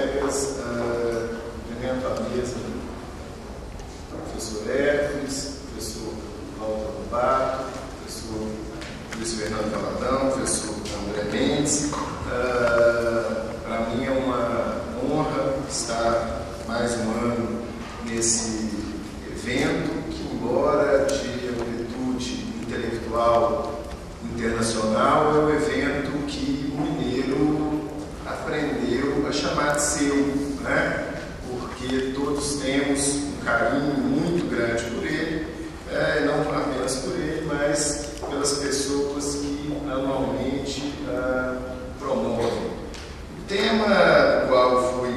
colegas, cumprimento a mesa do professor Hércules, professor Walter Lobato, professor Luiz Fernando Valadão, professor André Mendes. Para mim é uma honra estar mais um ano nesse evento, que embora de amplitude intelectual internacional, é um evento que o mineiro aprendeu a chamar de seu, né? Porque todos temos um carinho muito grande por ele, não apenas por ele, mas pelas pessoas que anualmente promovem. O tema do qual fui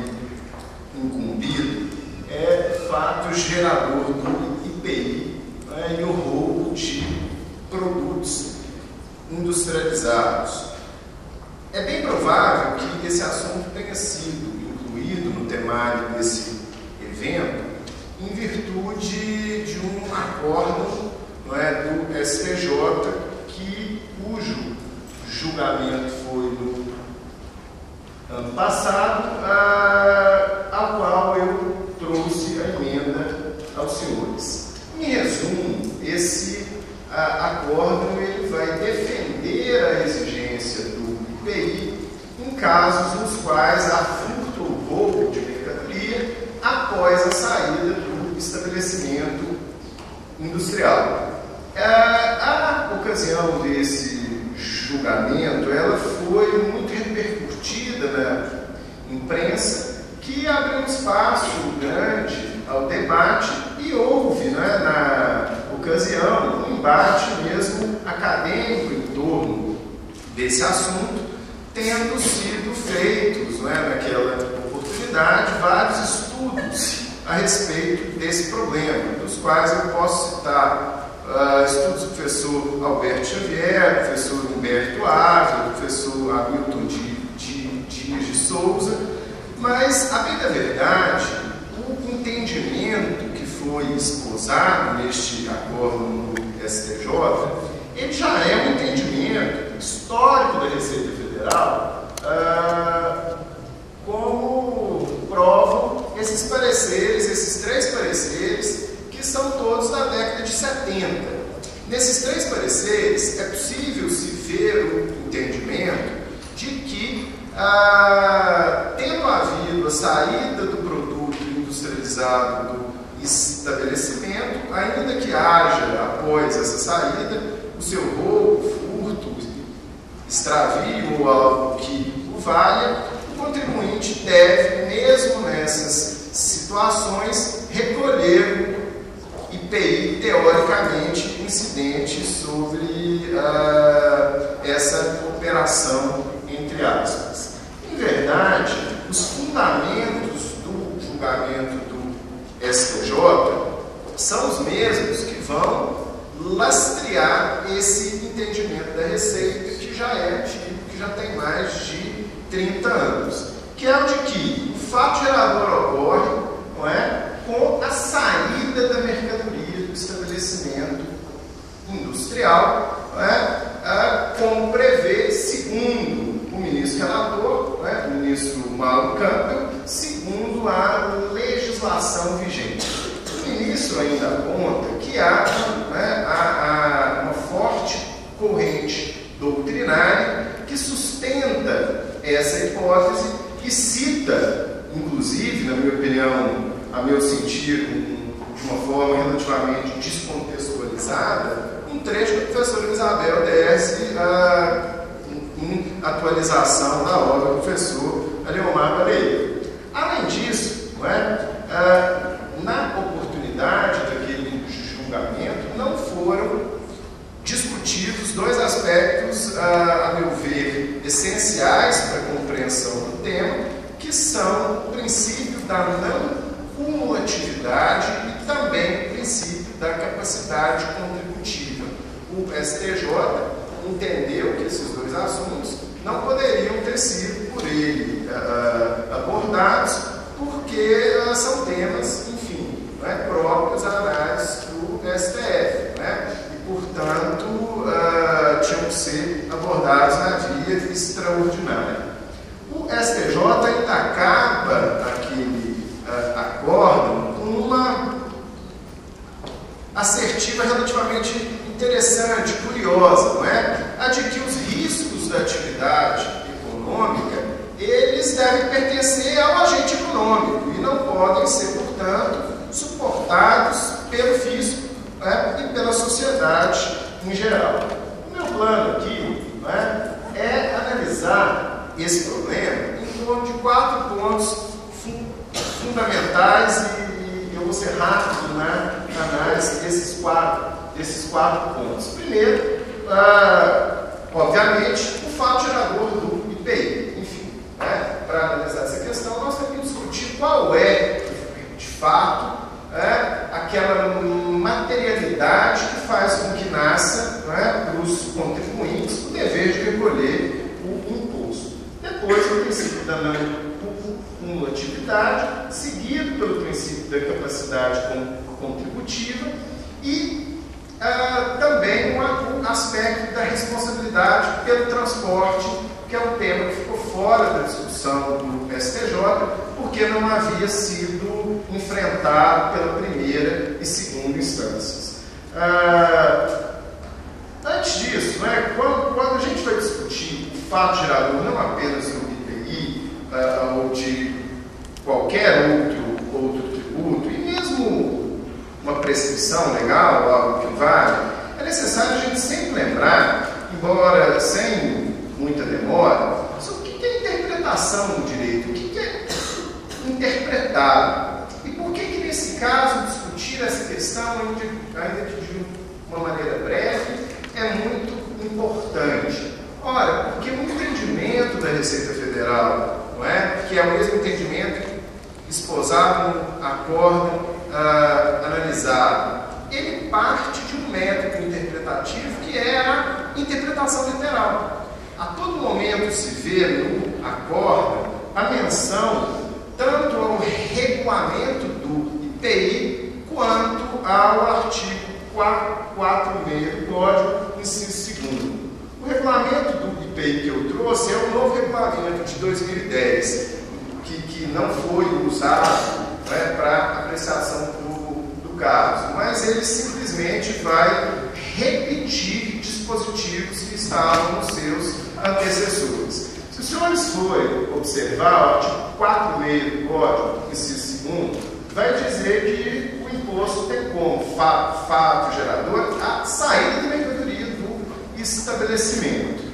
incumbido é fato gerador do IPI, né, e o roubo de produtos industrializados. É bem provável que esse assunto tenha sido incluído no temário desse evento em virtude de um acórdão, não é, do STJ, cujo julgamento foi no ano passado, ao qual eu trouxe a emenda aos senhores. Em resumo, esse acórdão ele vai defender a exigência do IPI em casos nos quais há furto ou roubo de mercadoria após a saída do estabelecimento industrial. A ocasião desse julgamento ela foi muito repercutida na imprensa, que abriu um espaço grande ao debate e houve, né, na ocasião, um embate mesmo acadêmico em torno desse assunto, tendo sido feitos, né, naquela oportunidade, vários estudos a respeito desse problema, dos quais eu posso citar estudos do professor Alberto Xavier, do professor Humberto Ávila, do professor Hamilton Dias de Souza, mas, a bem da verdade, o entendimento que foi esposado neste acordo do STJ, ele já é um entendimento histórico da Receita Federal, como provam esses pareceres, esses 3 pareceres, que são todos da década de 70. Nesses 3 pareceres, é possível se ver o entendimento de que, tendo havido a saída do produto industrializado do estabelecimento, ainda que haja, após essa saída, o seu roubo, furto, extravio ou algo que o valha, o contribuinte deve, mesmo nessas situações, recolher o IPI teoricamente incidente sobre essa operação, entre aspas. Em verdade, os fundamentos do julgamento do STJ são os mesmos que vão lastrear esse entendimento da Receita, que já é antigo, que já tem mais de 30 anos, que é o de que o fato gerador ocorre, não é, com a saída da mercadoria do estabelecimento industrial, não é, como prevê, segundo o ministro relator, não é, o ministro Mauro Campbell, segundo a legislação vigente. O ministro ainda aponta que há, né, uma forte corrente doutrinária que sustenta essa hipótese e cita, inclusive, na minha opinião, a meu sentir, de uma forma relativamente descontextualizada, um trecho da professora Isabel Dersi, em atualização da obra do professor Aleomar Baleia. Além disso, não é, na oportunidade daquele julgamento, não foram discutidos 2 aspectos, a meu ver, essenciais para a compreensão do tema, que são o princípio da não cumulatividade e também o princípio da capacidade contributiva. O STJ entendeu que esses 2 assuntos não poderiam ter sido por ele abordados, porque são temas, enfim, não é, próprios à análise do STF, né? E, portanto, tinham que ser abordados na via extraordinária. O STJ ainda acaba econômico e não podem ser, portanto, suportados pelo fisco, né, e pela sociedade em geral. O meu plano aqui, né, é analisar esse problema em torno de 4 pontos fundamentais e eu vou ser rápido na análise desses quatro pontos. Primeiro, obviamente, o fato gerador do IPI. Enfim, né, para analisar essa questão, nós temos que discutir qual é, de fato, aquela materialidade que faz com que nasça, né, para os contribuintes o dever de recolher o imposto. Depois, o princípio da não cumulatividade, seguido pelo princípio da capacidade contributiva e também o aspecto da responsabilidade pelo transporte, que é um tema que ficou fora da discussão do STJ, porque não havia sido enfrentado pela primeira e segunda instâncias. Antes disso, né, quando a gente vai discutir o fato gerador não apenas do IPI ou de qualquer outro tributo, e mesmo uma prescrição legal, algo que vale, é necessário a gente sempre lembrar, embora sem muita demora, sobre o que é interpretação do direito, o que é interpretado. E por que nesse caso, discutir essa questão, ainda de uma maneira breve, é muito importante. Ora, porque o entendimento da Receita Federal, não é? Que é o mesmo entendimento esposado no acordo analisado, ele parte de um método interpretativo que é a interpretação literal. A todo momento se vê no acordo a menção tanto ao regulamento do IPI quanto ao artigo 446 do Código, inciso 2º. O regulamento do IPI que eu trouxe é um novo regulamento de 2010, que não foi usado, né, para apreciação do caso, mas ele simplesmente vai repetir dispositivos que estavam nos seus antecessores. Se os senhores forem observar o artigo 446 do Código, inciso 2º, vai dizer que o imposto tem como fato gerador a saída da mercadoria do estabelecimento.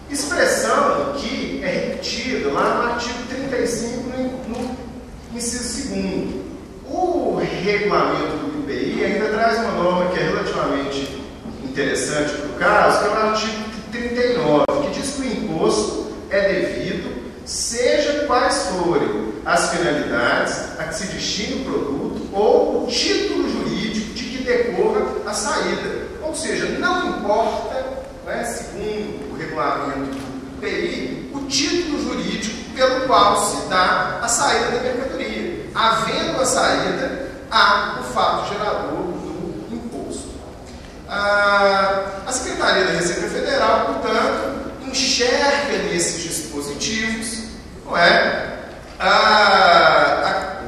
Expressão que é repetida lá no artigo 35, no inciso 2º. O regulamento do IPI ainda traz uma norma que é relativamente interessante para o caso, que é o artigo 39, que diz que o imposto é devido, seja quais forem as finalidades a que se destina o produto ou o título jurídico de que decorra a saída. Ou seja, não importa, né, segundo o regulamento do IPI, o título jurídico pelo qual se dá a saída da mercadoria. Havendo a saída, há o fato gerador do imposto. A Secretaria da Receita Federal, portanto, enxerga nesses dispositivos, não é, a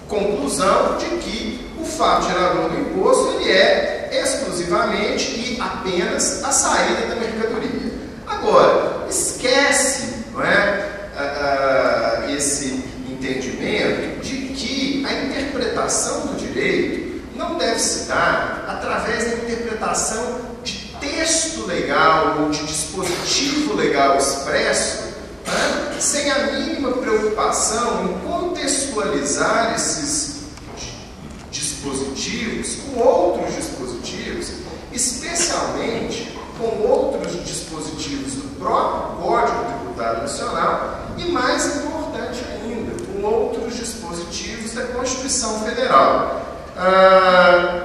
conclusão de que o fato gerador do imposto ele é exclusivamente e apenas a saída da mercadoria. Agora, esquece, não é, esse entendimento de que a interpretação do direito não deve se dar através da interpretação de texto legal ou de dispositivo legal expresso, né, sem a mínima preocupação em contextualizar esses dispositivos com outros dispositivos, especialmente com outros dispositivos do próprio Código Tributário Nacional e, mais importante ainda, com outros dispositivos da Constituição Federal.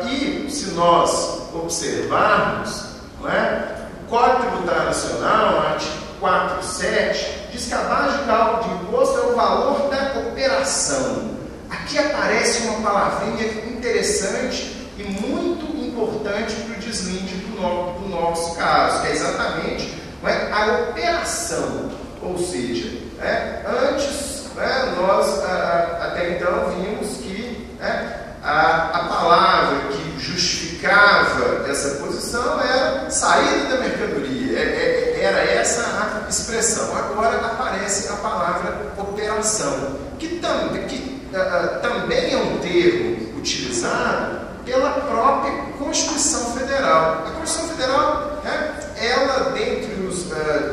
E se nós observarmos, não é, o Código Tributário Nacional, artigo 47, diz que a base de cálculo de imposto é o valor da operação. Aqui aparece uma palavrinha interessante e muito importante para o deslinde do nosso caso, que é exatamente, não é, a operação. Ou seja, antes, nós até então vimos que a palavra que justificava essa posição era saída da mercadoria, era essa a expressão. Agora aparece a palavra operação, que também é um termo utilizado pela própria Constituição Federal. A Constituição Federal, ela, dentre os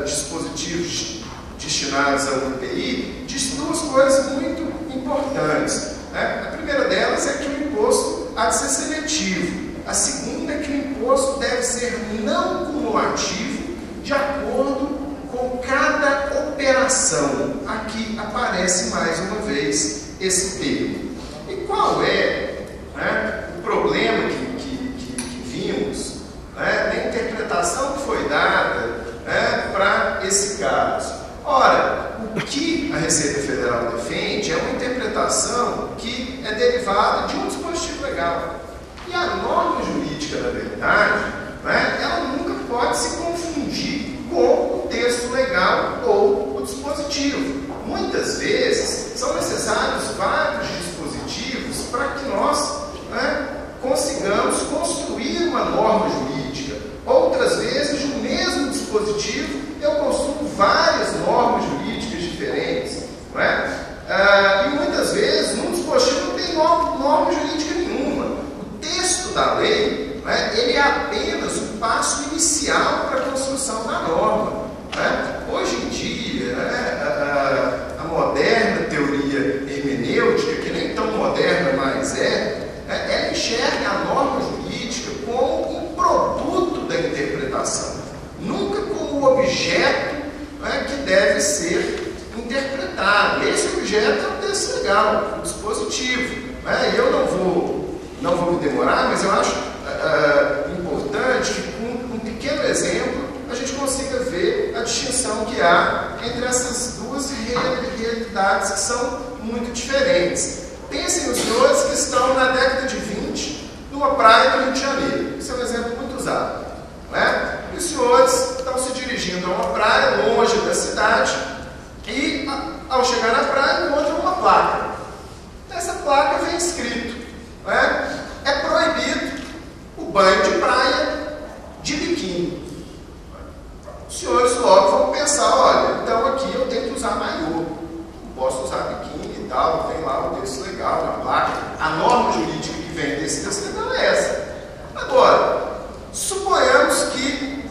dispositivos destinados ao IPI, diz duas coisas muito importantes. A primeira delas é que o imposto há de ser seletivo. A segunda é que o imposto deve ser não cumulativo de acordo com cada operação. Aqui aparece mais uma vez esse termo. E qual é o problema que vimos na interpretação que foi dada para esse caso? Ora, o que a Receita Federal defende é uma interpretação que é derivada de um dispositivo legal. E a norma jurídica, na verdade, ela nunca pode se confundir com o texto legal ou o dispositivo. Muitas vezes são necessários vários dispositivos para que nós consigamos construir uma norma jurídica. Outras vezes, no mesmo dispositivo, eu construo várias normas jurídicas diferentes. E muitas vezes, num dispositivo não tem norma jurídica nenhuma. O texto da lei, ele é apenas o passo inicial para a construção da norma. Hoje em dia, a moderna teoria hermenêutica, que nem tão moderna mais ela enxerga a norma jurídica como um produto da interpretação, nunca como o objeto que deve ser interpretado. Esse objeto é o texto legal, o dispositivo. E eu não vou me demorar, mas eu acho importante que, com um pequeno exemplo, a gente consiga ver a distinção que há entre essas duas realidades que são muito diferentes. Pensem nos senhores que estão na década de 20 numa praia do Rio de Janeiro. Esse é um exemplo muito usado. E os senhores estão se dirigindo a uma praia longe da cidade e, ao chegar na praia, encontram uma placa. Nessa placa vem escrito: é proibido o banho de praia de biquíni. Os senhores logo vão pensar: olha, então aqui eu tenho que usar maiô, não posso usar biquíni e tal, tem lá o texto legal na placa. A norma jurídica que vem desse texto legal é essa. Agora, suponhamos que,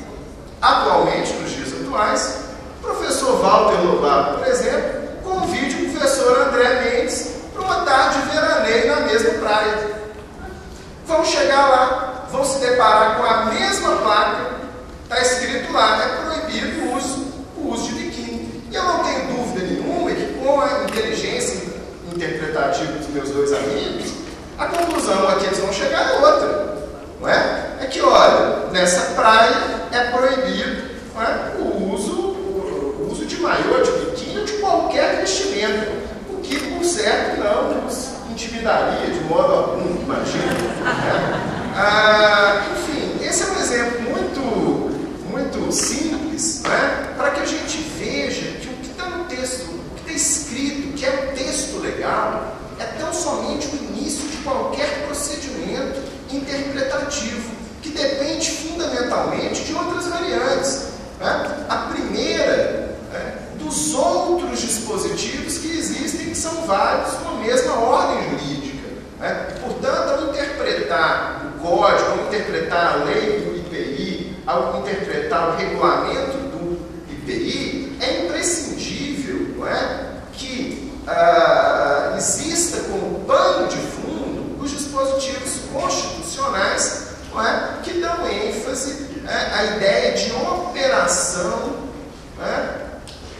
atualmente, nos dias atuais, o professor Walter Lobato, por exemplo, convide o professor André Mendes para uma tarde de veraneio na mesma praia. Vão chegar lá, vão se deparar com a mesma placa, está escrito lá: é proibido o uso de biquíni. E eu não tenho dúvida nenhuma que, com a inteligência interpretativa dos meus dois amigos, a conclusão a que eles vão chegar é outra. É que, olha, nessa praia é proibido o uso de maiô, de biquíni ou de qualquer vestimenta, o que, por certo, não nos intimidaria de modo algum, imagina. Enfim, esse é um exemplo muito simples, para que a gente veja que o que está no texto, o que está escrito, que é o texto legal, é tão somente o início de qualquer procedimento interpretativo, que depende fundamentalmente de outras variantes. A primeira, dos outros dispositivos que existem, que são vários numa mesma ordem jurídica. Portanto, ao interpretar o código, ao interpretar a lei do IPI, ao interpretar o regulamento do IPI, é imprescindível que exista como pano de fundo os dispositivos constitucionais que dão ênfase à ideia de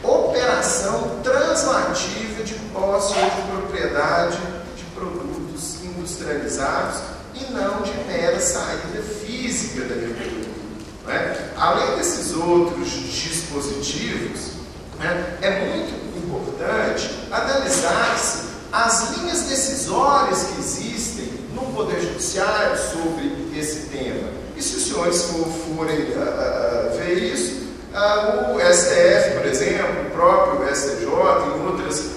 operação translativa de posse ou de propriedade de produtos industrializados e não de mera saída física daquele produto. Além desses outros dispositivos, é muito importante analisar-se as linhas decisórias que existem no Poder Judiciário sobre esse tema. E se os senhores forem ver isso, o STF, por exemplo, o próprio STJ, em outras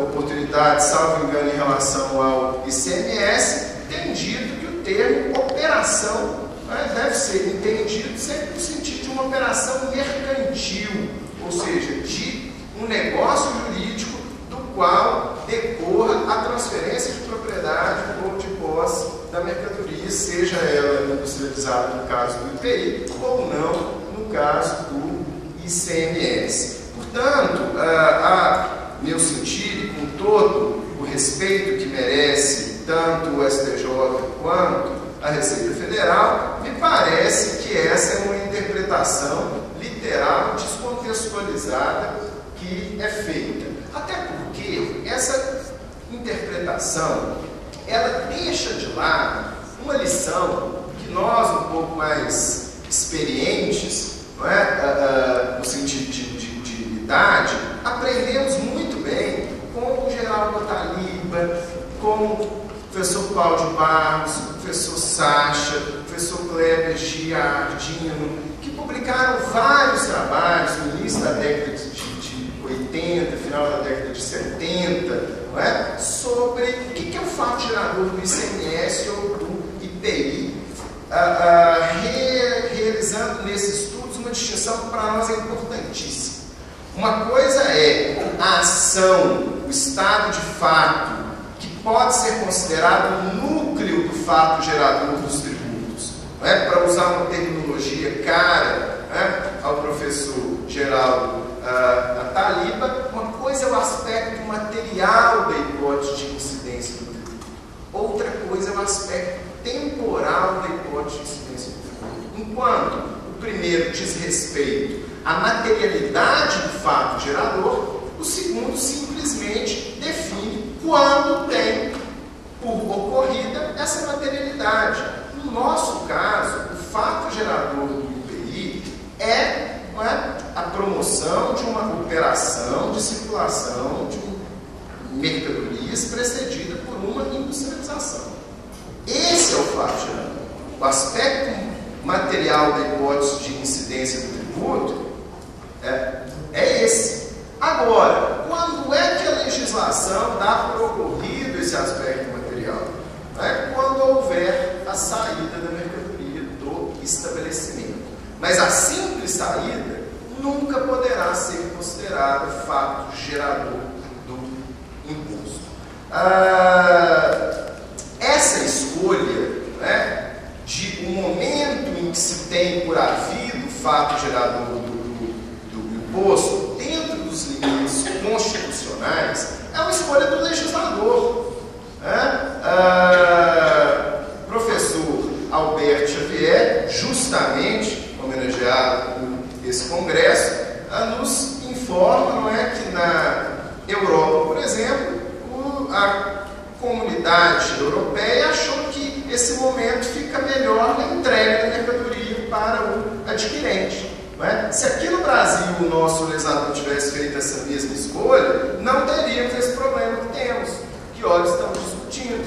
oportunidades, salvo engano, em relação ao ICMS, tem dito que o termo operação deve ser entendido sempre no sentido de uma operação mercantil, ou seja, de um negócio jurídico do qual decorra a transferência de propriedade ou de posse da mercadoria, seja ela industrializada no caso do IPI ou não no caso do ICMS. Portanto, a meu sentido, com todo o respeito que merece tanto o STJ quanto a Receita Federal, me parece que essa é uma interpretação literal, descontextualizada que é feita. Até porque essa interpretação, ela deixa de lado uma lição que nós, um pouco mais experientes, não é? No sentido de idade, aprendemos muito bem com o Geraldo Ataliba, com o professor Paulo de Barros, o professor Sacha, o professor Kleber Giardino, que publicaram vários trabalhos no início da década de 80, final da década de 70, não é? Sobre o que é o fato gerador do ICMS ou do IPI, realizando nesses estudos uma distinção que para nós é importantíssima. Uma coisa é a ação, o estado de fato, que pode ser considerado o núcleo do fato gerador dos tributos. Não é? Para usar uma terminologia cara, né, ao professor Geraldo Ataliba, uma coisa é o aspecto material da hipótese de incidência do tributo, outra coisa é o aspecto temporal da hipótese de incidência do tributo. Enquanto o primeiro diz respeito à materialidade do fato gerador, o segundo simplesmente define quando tem por ocorrida essa materialidade. No nosso caso, o fato gerador do IPI é a promoção de uma operação de circulação de mercadorias precedida por uma industrialização. Esse é o fato gerador. O aspecto material da hipótese de incidência do tributo é esse. Agora, quando é que a legislação dá por ocorrido esse aspecto material? É quando houver a saída da mercadoria do estabelecimento. Mas a simples saída nunca poderá ser considerada fato gerador do imposto. Essa escolha, né, de um momento em que se tem por havido o fato gerador do imposto dentro dos limites constitucionais é uma escolha do legislador. Professor Alberto Xavier, justamente homenageado por esse congresso, nos informa, não é, que na Europa, por exemplo, a comunidade europeia achou que esse momento fica melhor na entrega da mercadoria para o adquirente. Não é? Se aqui no Brasil o nosso legislador tivesse feito essa mesma escolha, não teríamos esse problema que temos, que hoje estamos discutindo.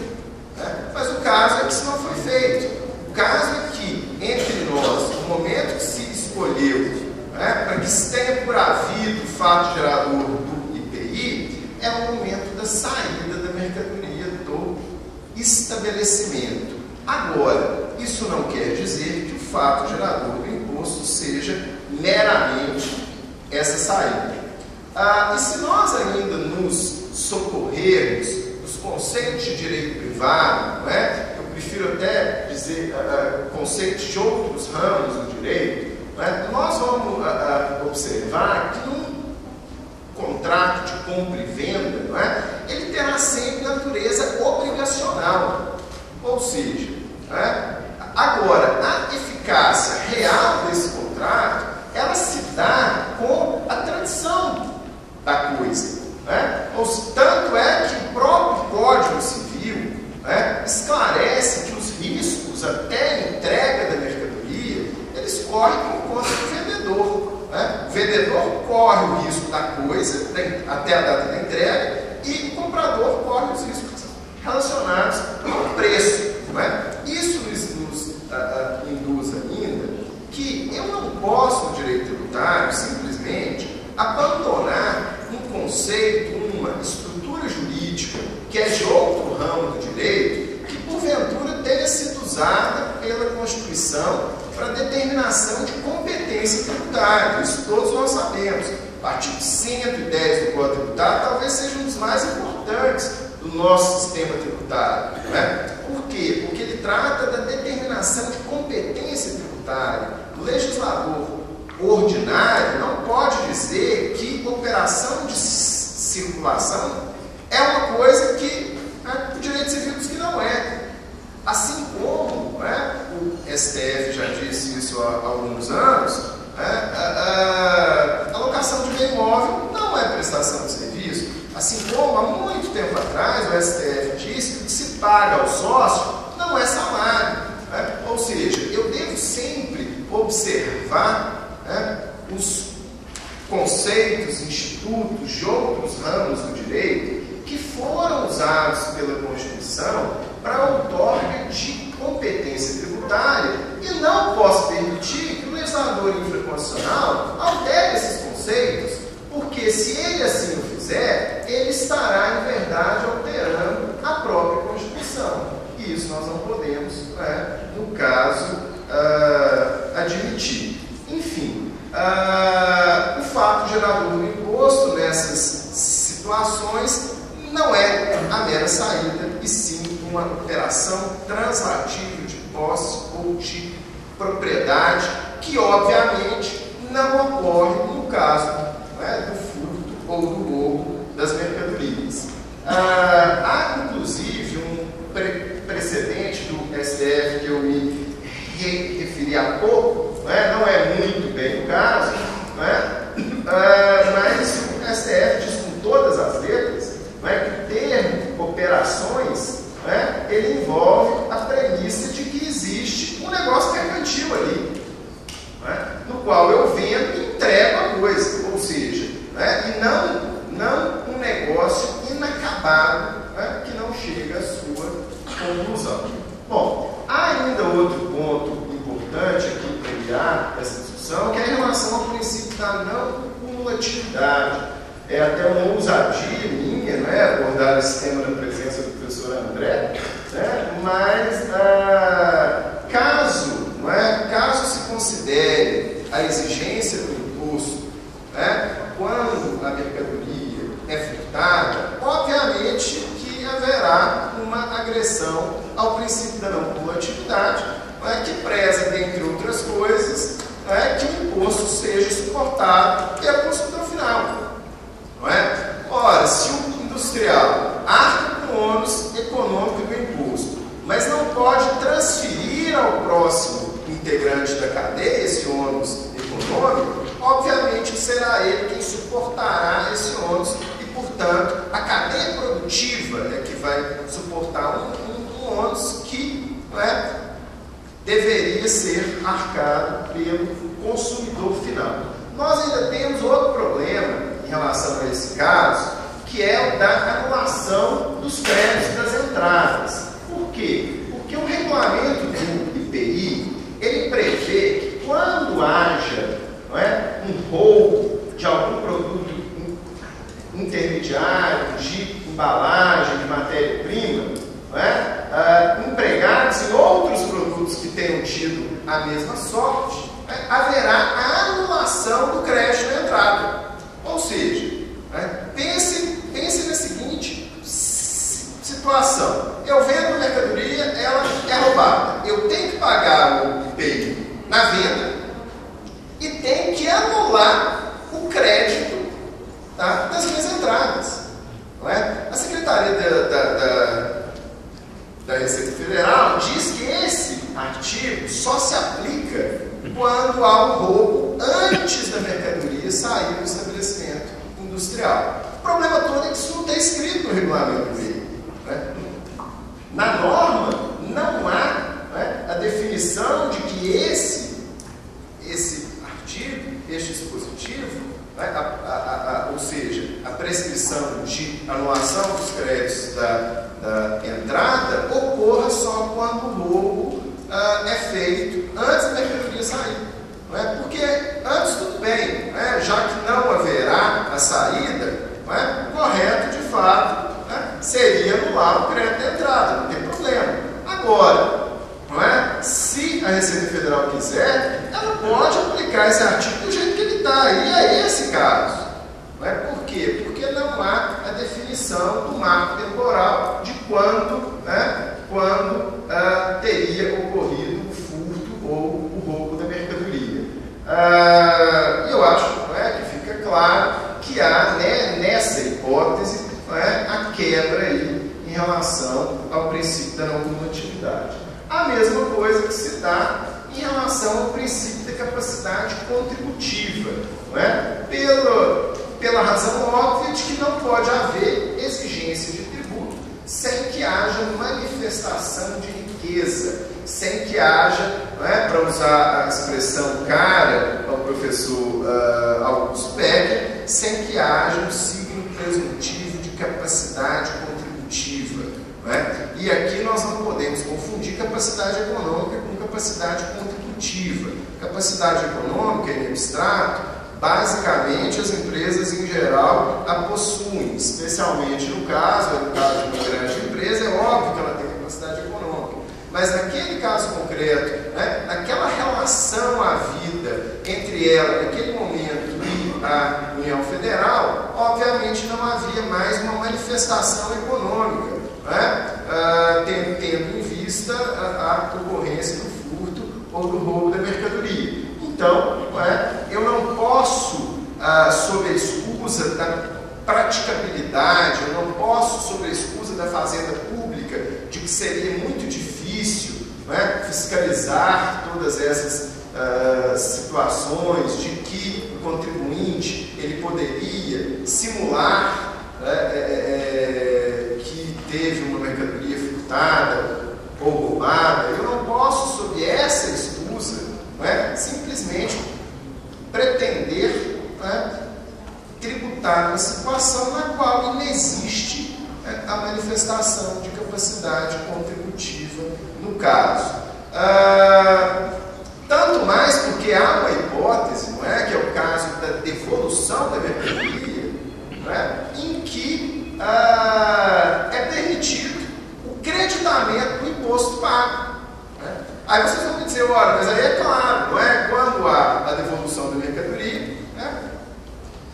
Né? Mas o caso é que isso não foi feito. O caso é que, entre nós, o momento que se escolheu, né, para que se tenha por havido o fato gerador do IPI, é o momento da saída da mercadoria do estabelecimento. Agora, isso não quer dizer que o fato gerador do imposto seja meramente essa saída. E se nós ainda nos socorrermos dos conceitos de direito privado, não é? Eu prefiro até dizer conceitos de outros ramos do direito, não é? Nós vamos observar que num contrato de compra e venda, não é? Ele terá sempre natureza obrigacional, ou seja, não é? Agora, a eficácia real desse contrato, ela se dá com a tradição da coisa. Né? Tanto é que o próprio Código Civil, né, esclarece que os riscos até a entrega da mercadoria, eles correm por conta do vendedor. Né? O vendedor corre o risco da coisa até a data da entrega e o comprador corre os riscos relacionados ao preço. Né? Isso nos induz ainda que eu não posso, no direito tributário, simplesmente abandonar um conceito, uma estrutura jurídica que é de outro ramo do direito, que porventura tenha sido usada pela Constituição para determinação de competência tributária. Isso todos nós sabemos. O artigo 110 do Código Tributário talvez seja um dos mais importantes do nosso sistema tributário. Não é? Por quê? Porque ele trata da determinação de competência tributária. O legislador ordinário não pode dizer que operação de circulação é uma coisa que o direito civil diz que não é. Assim como o STF já disse isso há alguns anos, a locação de bem imóvel não é prestação de serviço. Assim como há muito tempo atrás o STF disse que o que se paga ao sócio não é salário. Ou seja, eu devo sempre observar os conceitos, institutos de outros ramos do direito que foram usados pela Constituição para outorga de competência tributária, e não posso permitir que o legislador infraconstitucional altere esses conceitos, porque se ele assim o fizer, ele estará, em verdade, alterando a própria Constituição. E isso nós não podemos, no caso, admitir. Enfim, o fato gerador do imposto nessas situações não é a mera saída, e sim uma operação translativa de posse ou de propriedade, que obviamente não ocorre no caso do furto ou do roubo das mercadorias. Há inclusive um precedente do STF que eu me referi há pouco, não é muito bem o caso, mas o STF diz com todas as letras que o termo operações ele envolve a premissa de que existe um negócio mercantil ali, no qual eu vendo e entrego a coisa, ou seja, e não um negócio inacabado que não chega à sua conclusão. Bom, há ainda outro ponto importante aqui para guiar essa discussão, que é em relação ao princípio da não cumulatividade. É até uma ousadia minha, abordar esse tema na presença do professor André, mas caso se considere a exigência do imposto, quando a mercadoria é furtada, obviamente que haverá uma agressão ao princípio da não cumulatividade, que preza, dentre outras coisas, que o imposto seja suportado pelo consumidor final. Ora, se o industrial arca com o ônus econômico do imposto, mas não pode transferir ao próximo integrante da cadeia esse ônus econômico, obviamente será ele quem suportará esse ônus e, portanto, a cadeia produtiva é que vai suportar um ônus que deveria ser arcado pelo consumidor final. Nós ainda temos outro problema em relação a esse caso, que é o da anulação dos créditos das entradas. Por quê? Porque o regulamento do IPI, ele prevê que quando haja um roubo de algum produto intermediário, de embalagem, de matéria-prima, empregados em outros produtos que tenham tido a mesma sorte, haverá a anulação do crédito na entrada. Ou seja, pense na seguinte situação: eu vendo mercadoria, ela é roubada, eu tenho que pagar o IPI na venda e tenho que anular o crédito das minhas entradas. A Secretaria da Receita Federal diz que esse artigo só se aplica quando há um roubo antes da mercadoria sair do estabelecimento industrial. O problema todo é que isso não está escrito no regulamento do IPI. Na norma, não há a definição de que esse artigo, este dispositivo, ou seja, a prescrição de anulação dos créditos da entrada ocorra só quando o roubo é feito antes da mercadoria sair. Porque antes tudo bem, já que não haverá a saída, o correto de fato seria anular o crédito da entrada, não tem problema. Agora, se a Receita Federal quiser, ela pode aplicar esse artigo do jeito que ele está, e é esse caso. Por quê? Porque não há a definição definição do marco temporal de quando teria ocorrido o furto ou o roubo da mercadoria. E eu acho que fica claro que há, nessa hipótese, a quebra aí em relação ao princípio da não cumulatividade. A mesma coisa que se dá em relação ao princípio da capacidade contributiva, pela razão óbvia de que não pode haver exigência de tributo sem que haja manifestação de riqueza, sem que haja, para usar a expressão cara ao professor Augusto Becker, sem que haja um signo presuntivo de capacidade contributiva. E aqui nós não podemos confundir capacidade econômica com capacidade contributiva. Capacidade econômica, em abstrato, basicamente as empresas em geral a possuem, especialmente no caso de uma grande empresa, é óbvio que ela tem capacidade econômica. Mas naquele caso concreto, naquela relação à vida entre ela, naquele momento, e a União Federal, obviamente não havia mais uma manifestação econômica, tendo em vista a ocorrência do furto ou do roubo da mercadoria. Então, eu não posso, sob a excusa da praticabilidade, eu não posso, sob a excusa da fazenda pública, de que seria muito difícil fiscalizar todas essas situações, de que o contribuinte ele poderia simular que teve uma mercadoria furtada ou roubada. Eu não posso, sob essa excusa, simplesmente pretender tributar uma situação na qual não existe a manifestação de capacidade contributiva no caso. Tanto mais porque há uma hipótese, que é o caso da devolução da mercadoria, em que é permitido o creditamento do imposto pago. Aí vocês vão me dizer, ora, mas aí é claro, quando há a devolução da mercadoria,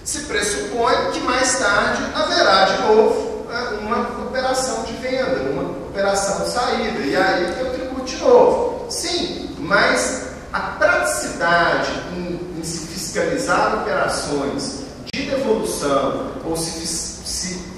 se pressupõe que mais tarde haverá de novo uma operação de venda, uma operação de saída, e aí tem o tributo de novo. Sim, mas a praticidade em se fiscalizar operações de devolução ou se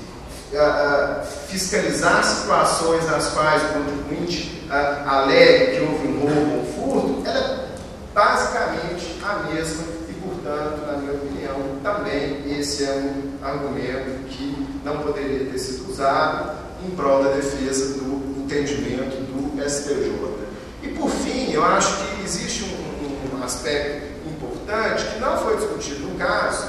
fiscalizar situações nas quais o contribuinte alegue que houve um roubo ou um furto, ela é basicamente a mesma e, portanto, na minha opinião, também esse é um argumento que não poderia ter sido usado em prol da defesa do entendimento do STJ. E, por fim, eu acho que existe um aspecto importante que não foi discutido no caso,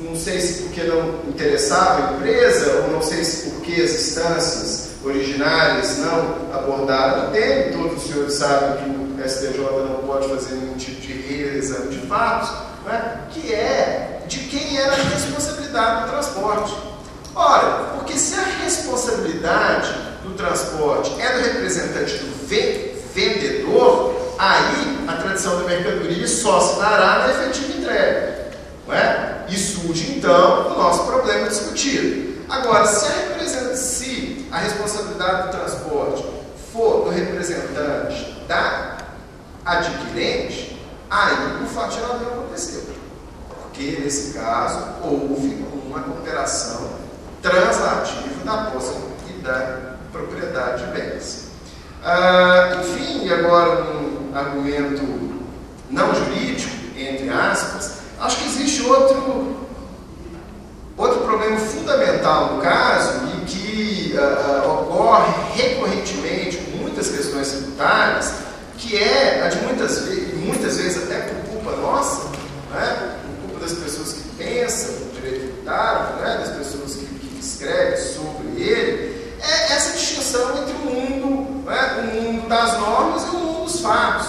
não sei se porque não interessava a empresa, ou não sei se porque as instâncias originárias não abordaram o tema. Todos os senhores sabem que o STJ não pode fazer nenhum tipo de reexame de fatos, que é de quem era a responsabilidade do transporte. Ora, porque se a responsabilidade do transporte é do representante do vendedor, aí a tradição da mercadoria só se dará na efetiva entrega. E surge, então, o nosso problema discutido. Agora, se a responsabilidade do transporte for do representante da adquirente, aí o fatiamento aconteceu. Porque, nesse caso, houve uma operação translativa da posse e da propriedade de bens. Enfim, agora um argumento não jurídico, entre aspas, acho que existe outro problema fundamental no caso e que ocorre recorrentemente com muitas questões tributárias, que é a de muitas vezes até por culpa nossa, por culpa das pessoas que pensam no direito tributário, das pessoas que escrevem sobre ele, é essa distinção entre o mundo das normas e o mundo dos fatos.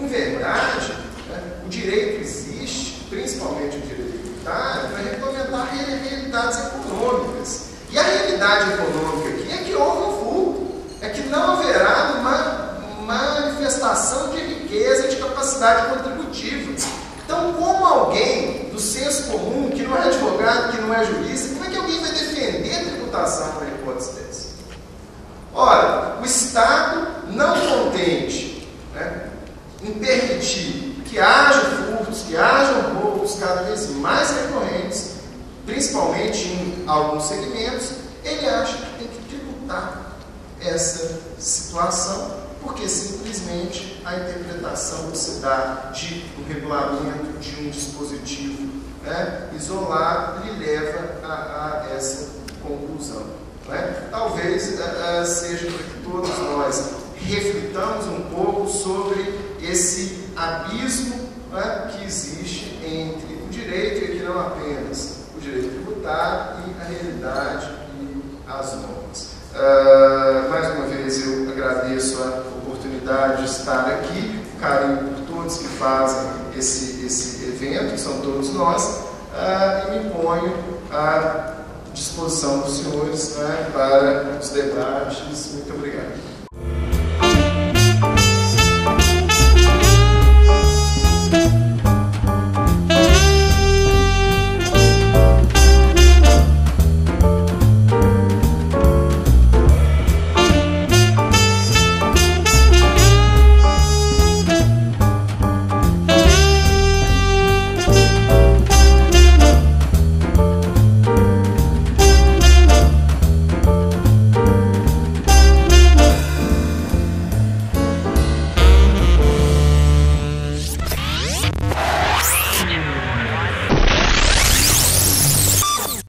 Em verdade, o direito existe, principalmente o direito tributário, para regulamentar realidades econômicas. E a realidade econômica aqui é que houve um furto, é que não haverá uma manifestação de riqueza, de capacidade contributiva. Então, como alguém do senso comum, que não é advogado, que não não é jurista, como é que alguém vai defender a tributação para a hipótese dessa? Ora, o Estado não contente, né, em permitir que haja furtos, que hajam roubos cada vez mais recorrentes, principalmente em alguns segmentos, ele acha que tem que tributar essa situação, porque simplesmente a interpretação que se dá de um regulamento, de um dispositivo, né, isolado, lhe leva a essa conclusão. Né? Talvez seja para que todos nós reflitamos um pouco sobre esse abismo, né, que existe entre o direito, e aqui não apenas o direito tributário, e a realidade e as normas. Mais uma vez eu agradeço a oportunidade de estar aqui, o carinho por todos que fazem esse evento, que são todos nós, e me ponho à disposição dos senhores, né, para os debates. Muito obrigado.